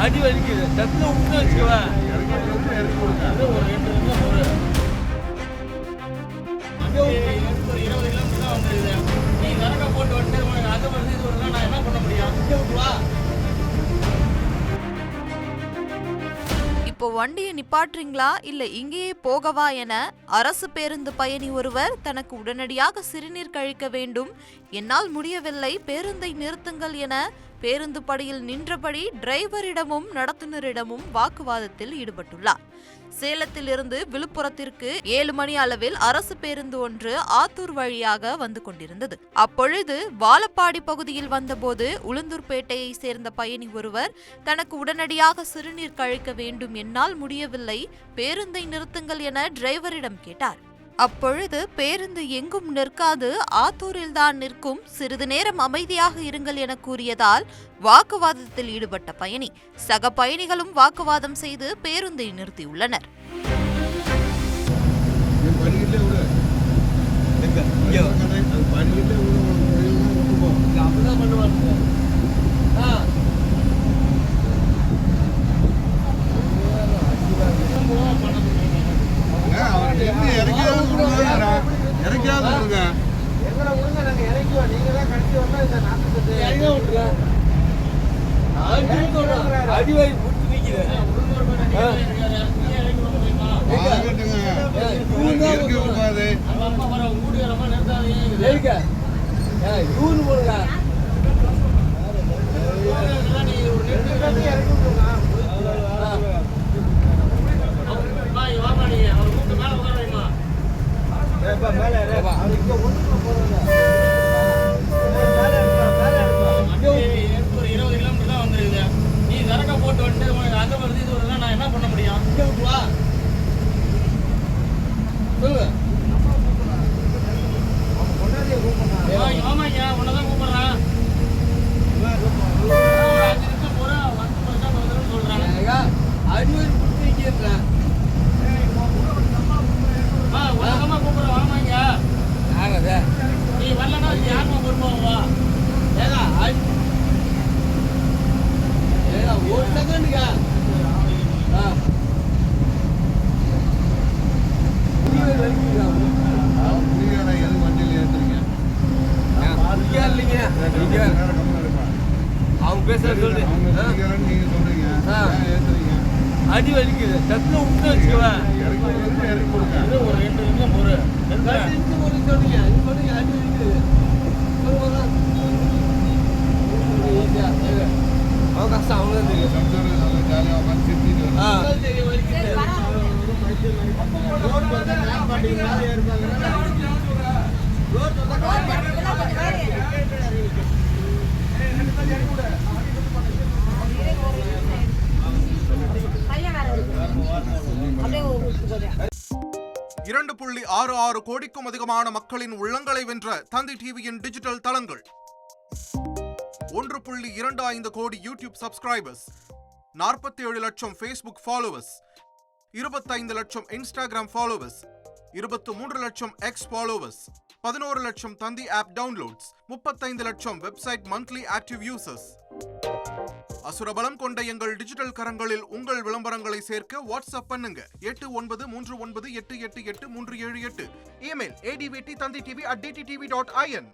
அடி வலிக்குது. சத்துல விட்டு வச்சுக்குவேன். ஒரு 2 நிமிஷம் ஒரு 20 கிலோமீட்டர் தான் வந்துருக்குது. நீ சரக்கா போட்டு வந்துட்டு உனக்கு அது வருது இது வருதுன்னா நான் என்ன பண்ண முடியும்? இங்கே விட்டு வா. இப்போ வண்டியை நிப்பாட்டுறீங்களா இல்ல இங்கேயே போகவா என அரசு பேருந்து பயணி ஒருவர் தனக்கு உடனடியாக சிறுநீர் கழிக்க வேண்டும், என்னால் முடியவில்லை, பேருந்தை நிறுத்துங்கள் என பேருந்து படியில் நின்றபடி டிரைவரிடமும் நடத்துனரிடமும் வாக்குவாதத்தில் ஈடுபட்டுள்ளார். சேலத்தில் இருந்து விழுப்புரத்திற்கு 7 மணி அளவில் அரசு பேருந்து ஒன்று ஆத்தூர் வழியாக வந்து கொண்டிருந்தது. அப்பொழுது வாழப்பாடி பகுதியில் வந்தபோது உளுந்தூர்பேட்டையை சேர்ந்த பயணி ஒருவர் தனக்கு உடனடியாக சிறுநீர் கழிக்க வேண்டும், என்னால் முடியவில்லை, பேருந்தை நிறுத்துங்கள் என டிரைவரிடம் கேட்டார். அப்பொழுது பேருந்து எங்கும் நிற்காது, ஆத்தூரில்தான் நிற்கும், சிறிது நேரம் அமைதியாக இருங்கள் என கூறியதால் வாக்குவாதத்தில் ஈடுபட்ட பயணி சக பயணிகளும் வாக்குவாதம் செய்து பேருந்தை நிறுத்தியுள்ளனர். அடிவாய் புடிச்சு நிக்குது. போட்டு வந்துட்டு உனக்கு அது வருது இது வருதுன்னா நான் என்ன பண்ண முடியும்? இங்கே விட்டு வா. சொல்லு. ஆமாங்க, உன்னதான் கூப்பிடுறேன். ஒரு 5 நிமிஷம் போற வந்து சொல்றாங்க. அடிவரி புடிச்சு வைக்கிறேன். உலகமா கூப்பிடுறேன். வாமாங்க. யாரது? நீ வரலன்னா யாருமா பொறுப்பாவா? ஏதா ஒரு செகண்டுக்கா அவங்க பேசுற சொல்லு. அடி வலிக்குது. சத்துல விட்டு வச்சுக்குவேன். ஒரு 2 நிமிஷம் ஒரு சொல்லுங்க. அடி வலிக்குது. அவங்க கஷ்டம் அவங்களே தெரியும். $2.66 கோடிக்கும் அதிகமான மக்களின் உள்ளங்களை வென்ற தந்தி டிவியின் டிஜிட்டல் தளங்கள். 1.25 கோடி யூடியூப் சப்ஸ்கிரைபர்ஸ், 47 லட்சம் ஃபேஸ்புக் ஃபாலோவர்ஸ், 25 லட்சம் இன்ஸ்டாகிராம் ஃபாலோவர்ஸ், 23 லட்சம் எக்ஸ் ஃபாலோவர்ஸ், 11 லட்சம் தந்தி ஆப் டவுன்லோட்ஸ், 35 லட்சம் வெப்சைட் மந்த்லி ஆக்டிவ் யூசர்ஸ். அசுரபலம் கொண்ட எங்கள் டிஜிட்டல் கரங்களில் உங்கள் விளம்பரங்களை சேர்க்க வாட்ஸ்அப் பண்ணுங்க 8939888378. Email advttanditv@dttv.in.